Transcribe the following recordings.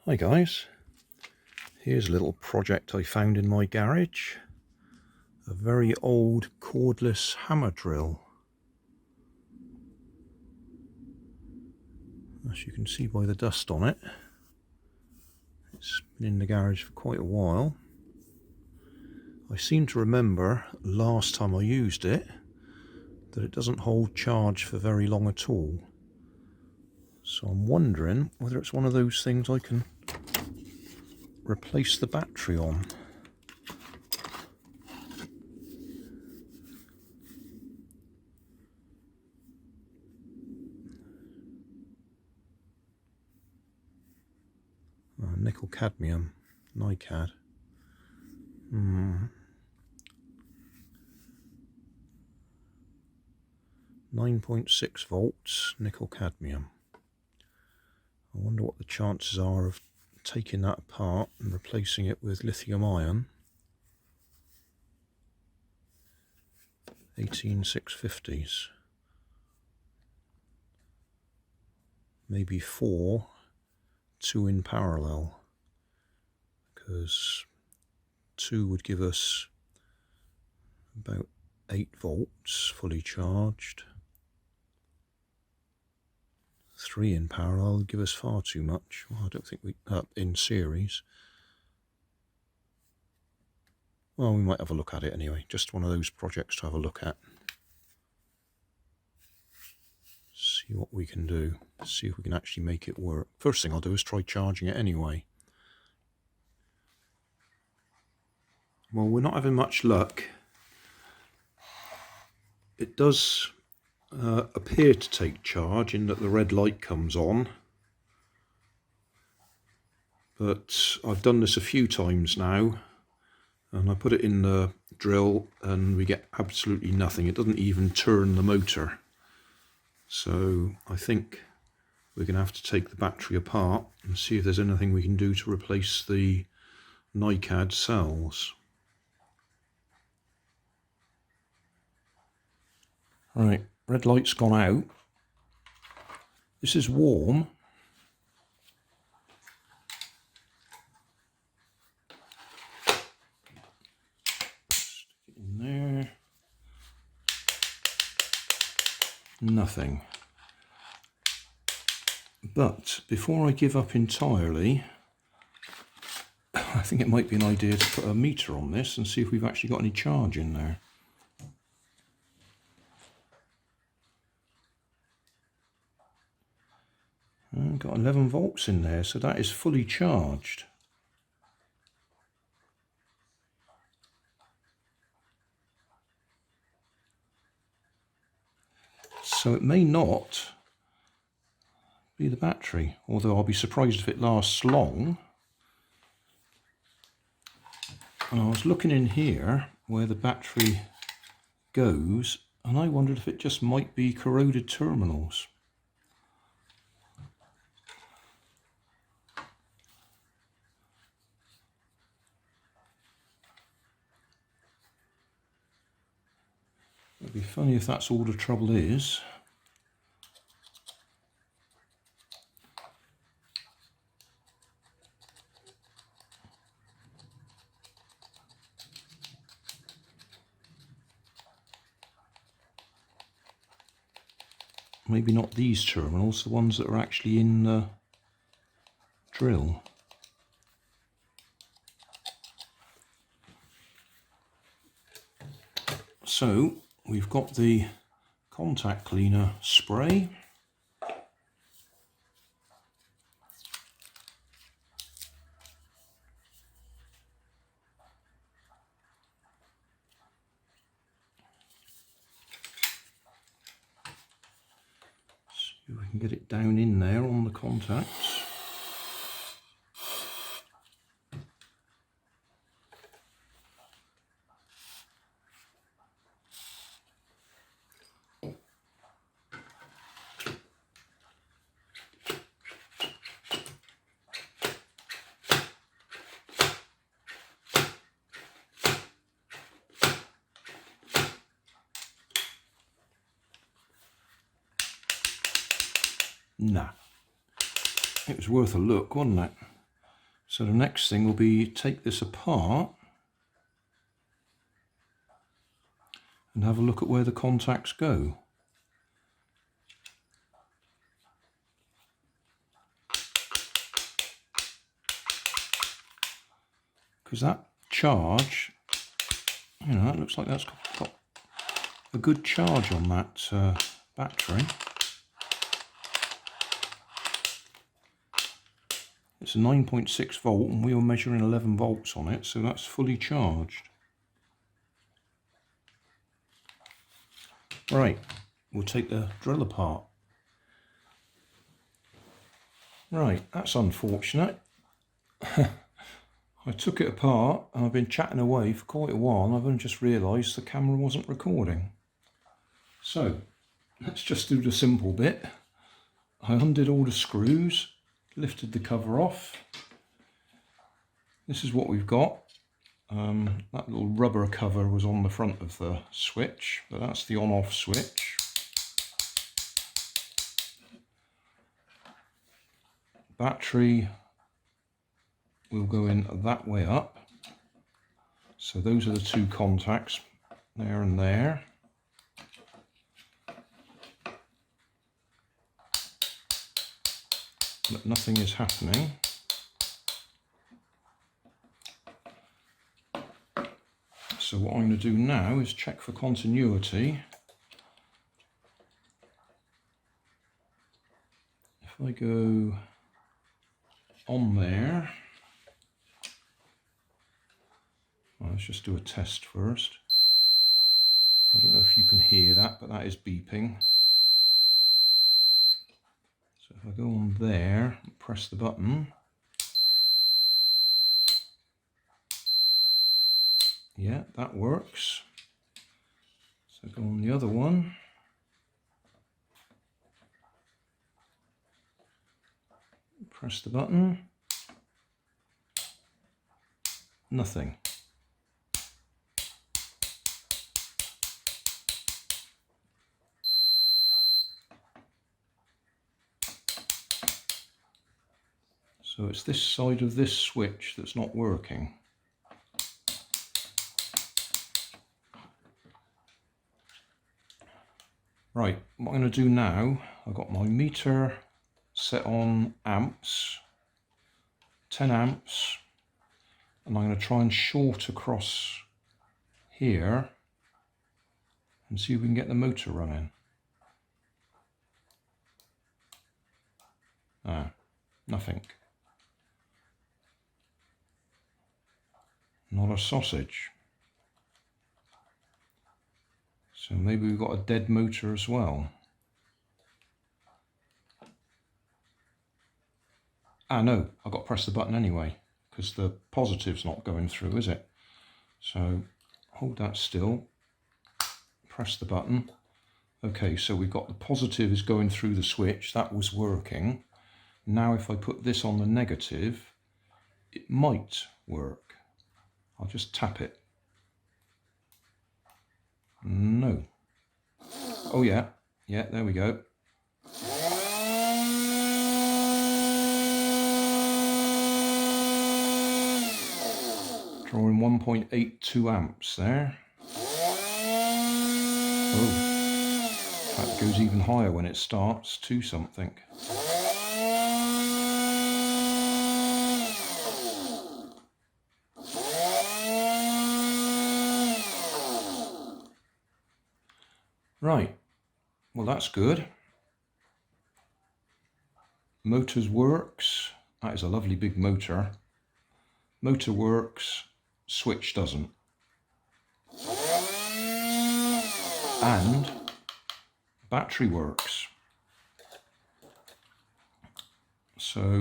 Hi guys, here's a little project I found in my garage. A very old cordless hammer drill. As you can see by the dust on it, it's been in the garage for quite a while. I seem to remember last time I used it that it doesn't hold charge for very long at all. So I'm wondering whether it's one of those things I can replace the battery on. Nickel cadmium, NiCad. 9.6 volts, nickel cadmium. I wonder what the chances are of taking that apart and replacing it with lithium ion. 18650s. Maybe 4, 2 in parallel, because 2 would give us about 8 volts fully charged. 3 in parallel would give us far too much. Well, I don't think we in series. Well, we might have a look at it anyway. Just one of those projects to have a look at. See what we can do. See if we can actually make it work. First thing I'll do is try charging it anyway. Well, we're not having much luck. It does appear to take charge in that the red light comes on. But I've done this a few times now. And I put it in the drill and we get absolutely nothing. It doesn't even turn the motor. So I think we're going to have to take the battery apart and see if there's anything we can do to replace the NiCad cells. Right, red light's gone out. This is warm. In there. Nothing. But before I give up entirely, I think it might be an idea to put a meter on this and see if we've actually got any charge in there. Got 11 volts in there, so that is fully charged. So it may not be the battery, although I'll be surprised if it lasts long. And I was looking in here where the battery goes, and I wondered if it just might be corroded terminals. It'd be funny if that's all the trouble is. Maybe not these terminals, the ones that are actually in the drill. So we've got the contact cleaner spray. See if we can get it down in there on the contacts. Nah, it was worth a look, wasn't it? So the next thing will be take this apart and have a look at where the contacts go. Because that charge, you know, that looks like that's got a good charge on that battery. It's a 9.6 volt and we were measuring 11 volts on it, so that's fully charged. Right, we'll take the drill apart. Right, that's unfortunate. I took it apart and I've been chatting away for quite a while and I've only just realised the camera wasn't recording. So, let's just do the simple bit. I undid all the screws, lifted the cover off. This is what we've got. That little rubber cover was on the front of the switch, but that's the on-off switch. Battery will go in that way up. So those are the two contacts, there and there. But nothing is happening. So what I'm going to do now is check for continuity. If I go on there, well, let's just do a test first. I don't know if you can hear that, but that is beeping. So if I go on there and press the button, yeah, that works. So go on the other one. Press the button. Nothing. So it's this side of this switch that's not working. Right, what I'm going to do now, I've got my meter set on amps, 10 amps, and I'm going to try and short across here and see if we can get the motor running. Ah, nothing. Not a sausage. So maybe we've got a dead motor as well. Ah no, I've got to press the button anyway, because the positive's not going through, is it? So hold that still, press the button. Okay, so we've got the positive is going through the switch, that was working. Now if I put this on the negative, it might work. I'll just tap it. No. Oh yeah, yeah, there we go. Drawing 1.82 amps there. Oh, that goes even higher when it starts to something. Right, well that's good. Motors works. That is a lovely big motor. Motor works, switch doesn't. And battery works. So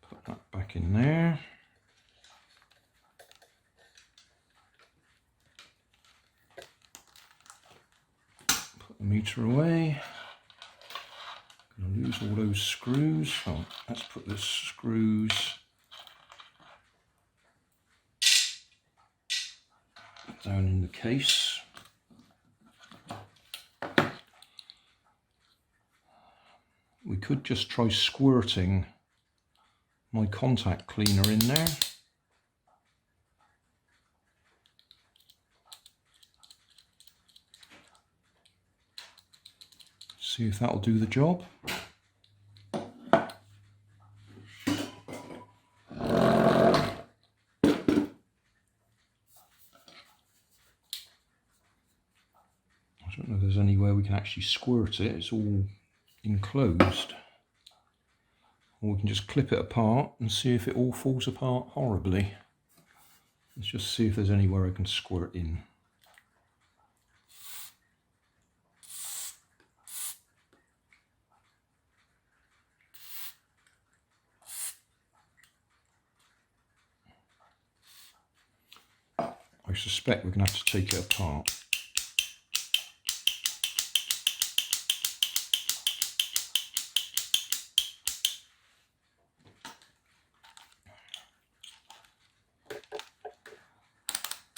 put that back in there. The meter away. Gonna lose all those screws. Oh, let's put the screws down in the case. we could just try squirting my contact cleaner in there. See if that'll do the job. I don't know if there's anywhere we can actually squirt it, it's all enclosed. Or we can just clip it apart and see if it all falls apart horribly. Let's just see if there's anywhere I can squirt in. I suspect we're going to have to take it apart.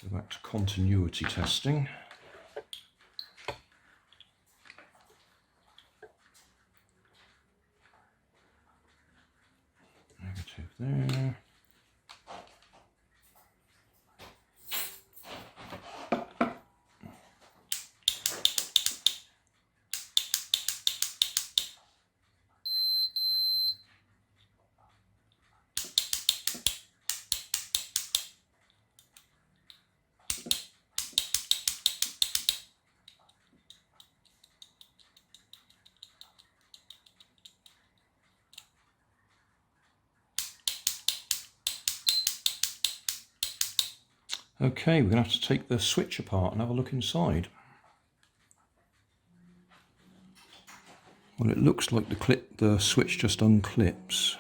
Go back to continuity testing. Negative there. Okay, we're going to have to take the switch apart and have a look inside. Well, it looks like the switch just unclips.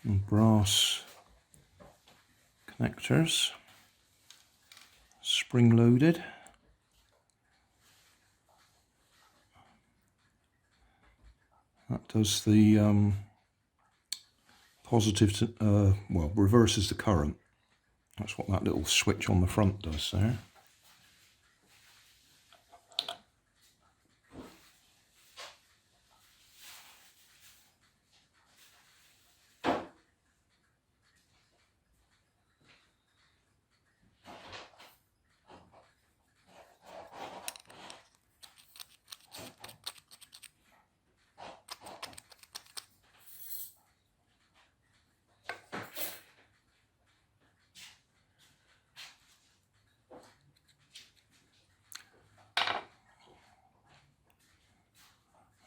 And brass connectors, spring loaded. That does the positive to, well, reverses the current. That's what that little switch on the front does there.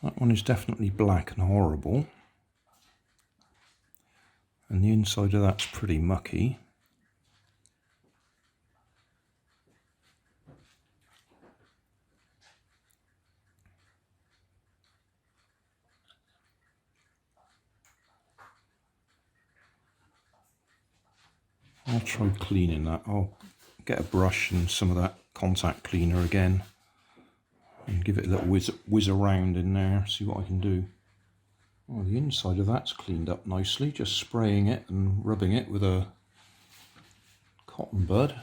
That one is definitely black and horrible, and the inside of that's pretty mucky. I'll try cleaning that. I'll get a brush and some of that contact cleaner again and give it a little whiz around in there, see what I can do. Oh, the inside of that's cleaned up nicely, just spraying it and rubbing it with a cotton bud.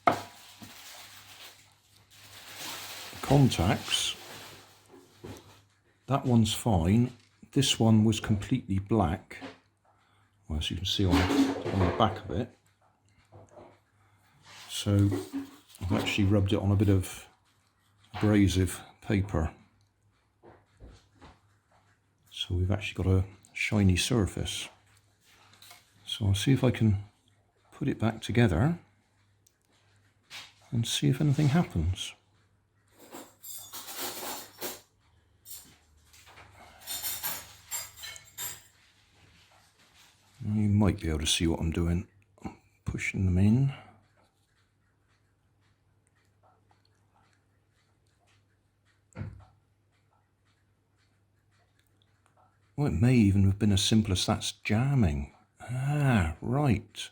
The contacts, that one's fine. This one was completely black, well, as you can see on the back of it. So I've actually rubbed it on a bit of abrasive paper, so we've actually got a shiny surface. So I'll see if I can put it back together and see if anything happens. You might be able to see what I'm doing. I'm pushing them in. Well, it may even have been as simple as that's jamming. Ah, right.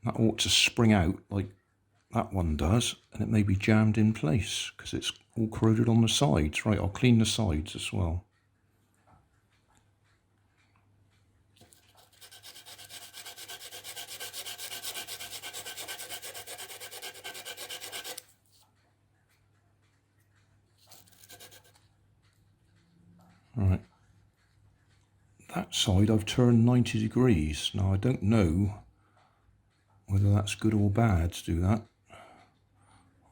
That ought to spring out like that one does, and it may be jammed in place because it's all corroded on the sides. Right, I'll clean the sides as well. Right, that side I've turned 90 degrees. Now I don't know whether that's good or bad to do that.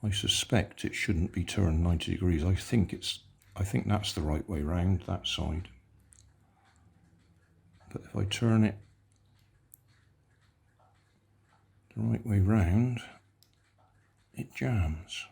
I suspect it shouldn't be turned 90 degrees. I think that's the right way round, that side. But if I turn it the right way round, it jams.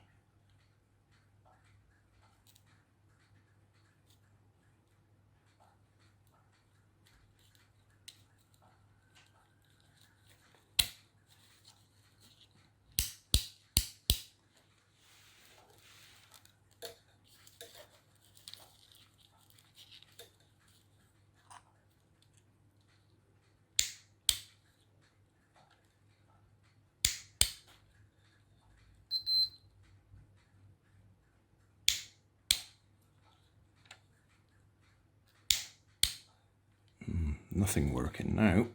Nothing working now.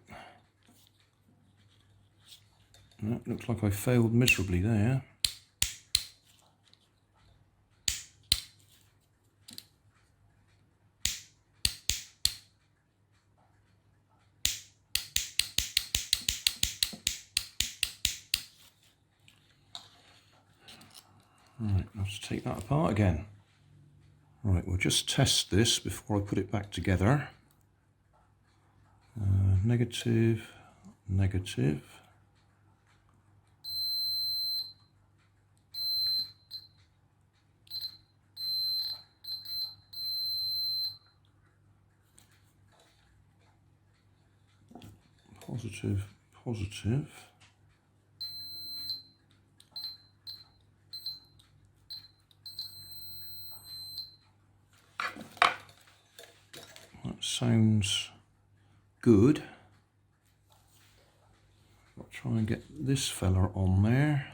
That looks like I failed miserably there. Right, I'll have to take that apart again. Right, we'll just test this before I put it back together. Negative, negative. Positive, positive. That sounds good. I'll try and get this fella on there.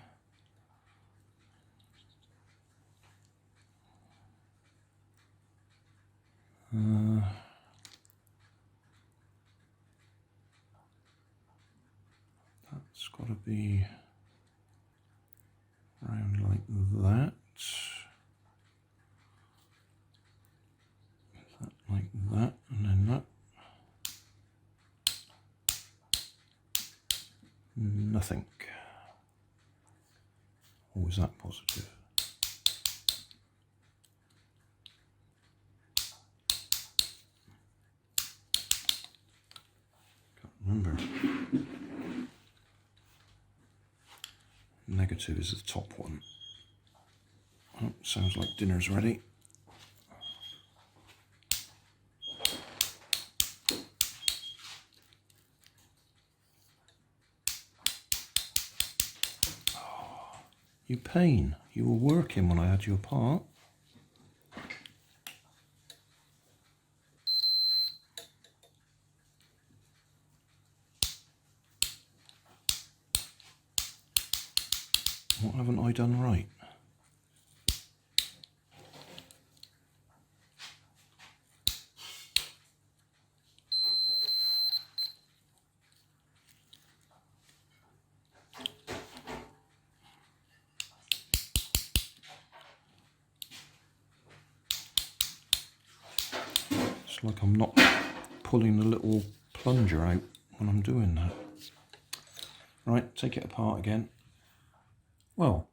That's got to be round like that. That like that, and then that. Nothing. Or is that positive? Can't remember. Negative is the top one. Oh, sounds like dinner's ready. Oh, you pain. You were working when I had you apart. What haven't I done right? It's like I'm not pulling the little plunger out when I'm doing that. Right, take it apart again. Well,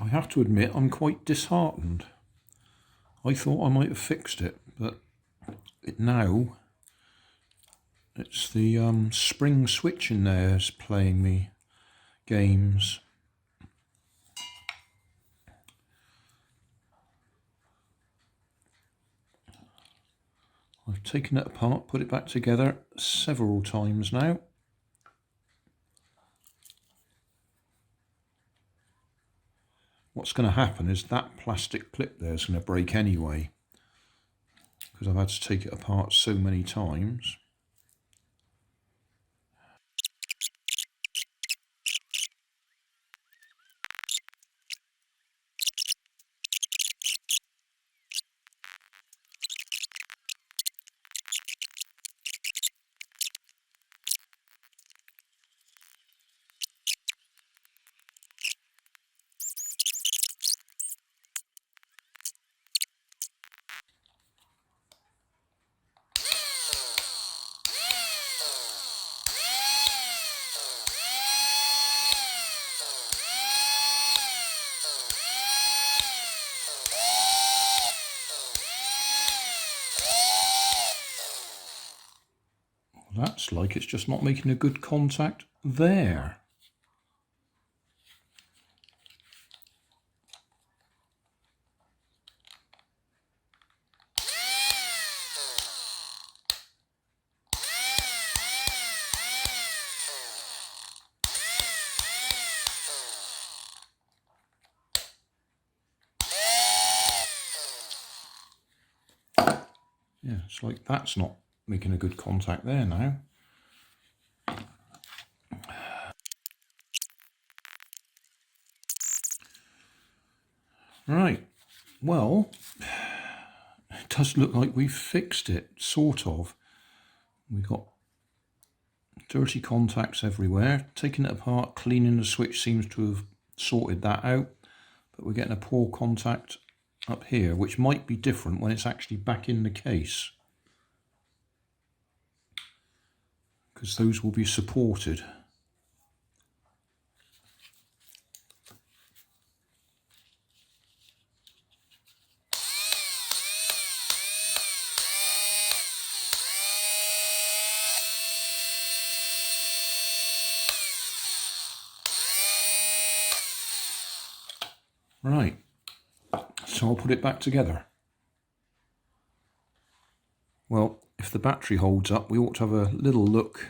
I have to admit I'm quite disheartened. I thought I might have fixed it, but it's the spring switch in there is playing me games. I've taken it apart, put it back together several times now. What's going to happen is that plastic clip there is going to break anyway, because I've had to take it apart so many times. That's like it's just not making a good contact there. Yeah, it's like that's not making a good contact there now. Right, well, it does look like we've fixed it, sort of. We've got dirty contacts everywhere. Taking it apart, cleaning the switch seems to have sorted that out, but we're getting a poor contact up here, which might be different when it's actually back in the case, because those will be supported. Right, so I'll put it back together. Well, if the battery holds up, we ought to have a little look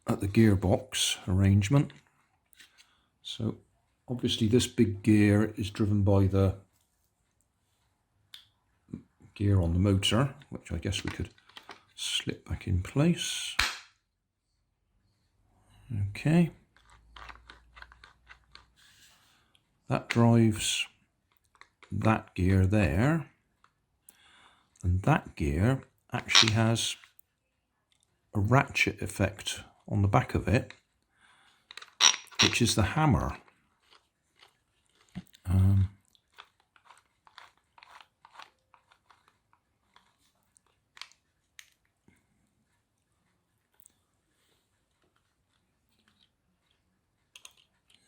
at the gearbox arrangement. So obviously this big gear is driven by the gear on the motor, which I guess we could slip back in place. Okay. That drives that gear there, and that gear actually has a ratchet effect on the back of it, which is the hammer.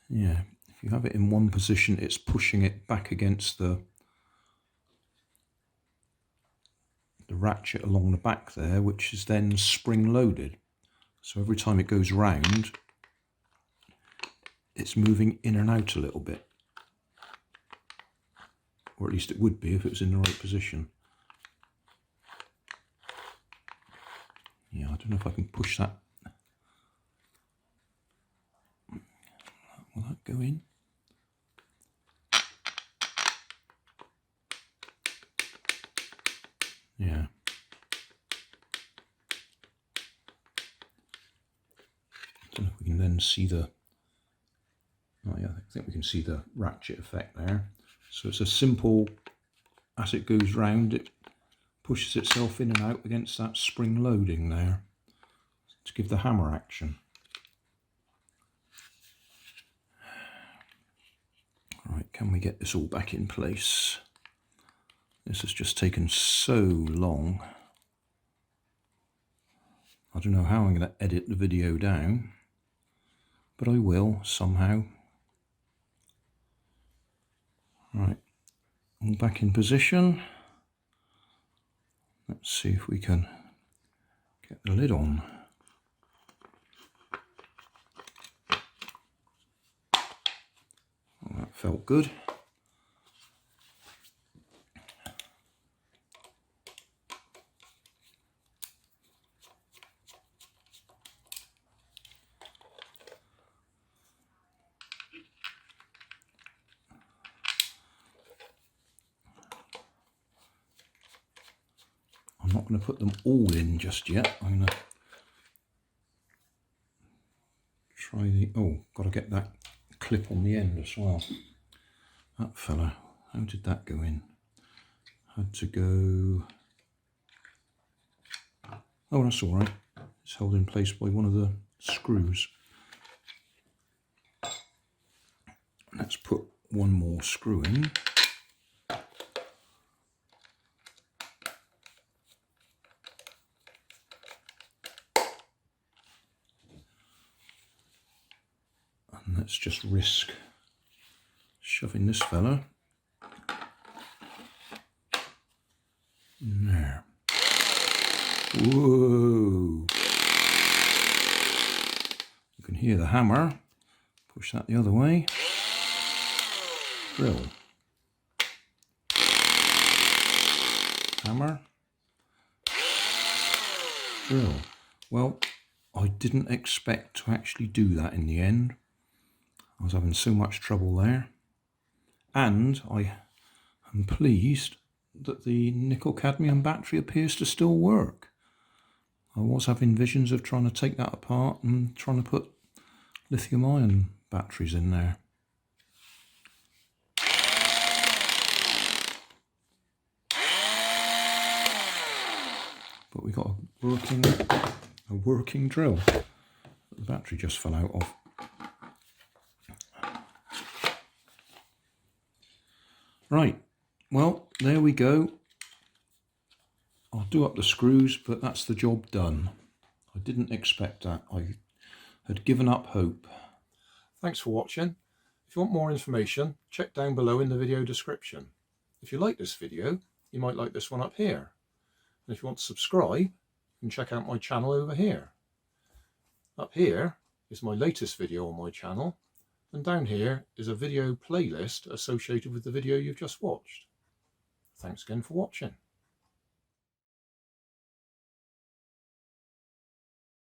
Yeah, if you have it in one position, it's pushing it back against the ratchet along the back there, which is then spring loaded. So every time it goes round, it's moving in and out a little bit. Or at least it would be if it was in the right position. Yeah, I don't know if I can push that. Will that go in? Yeah. I don't know if we can then see the... Oh yeah, I think we can see the ratchet effect there. So it's a simple, as it goes round, it pushes itself in and out against that spring loading there to give the hammer action. Right, can we get this all back in place? This has just taken so long. I don't know how I'm going to edit the video down, but I will somehow. Right, all back in position. Let's see if we can get the lid on. Well, that felt good. I'm not going to put them all in just yet. I'm going to try the... Oh, got to get that clip on the end as well. That fella, how did that go in? Had to go... Oh, that's all right. It's held in place by one of the screws. Let's put one more screw in. And let's just risk shoving this fella in there. Whoa. can hear the hammer. Push that the other way. Drill. Hammer. Drill. Well, I didn't expect to actually do that in the end. I was having so much trouble there. And I am pleased that the nickel cadmium battery appears to still work. I was having visions of trying to take that apart and trying to put lithium ion batteries in there. But we got a working drill. The battery just fell out of. Right, well, there we go. I'll do up the screws, but that's the job done. I didn't expect that. I had given up hope. Thanks for watching. If you want more information, check down below in the video description. If you like this video, you might like this one up here. And if you want to subscribe, you can check out my channel over here. Up here is my latest video on my channel, and down here is a video playlist associated with the video you've just watched. Thanks again for watching.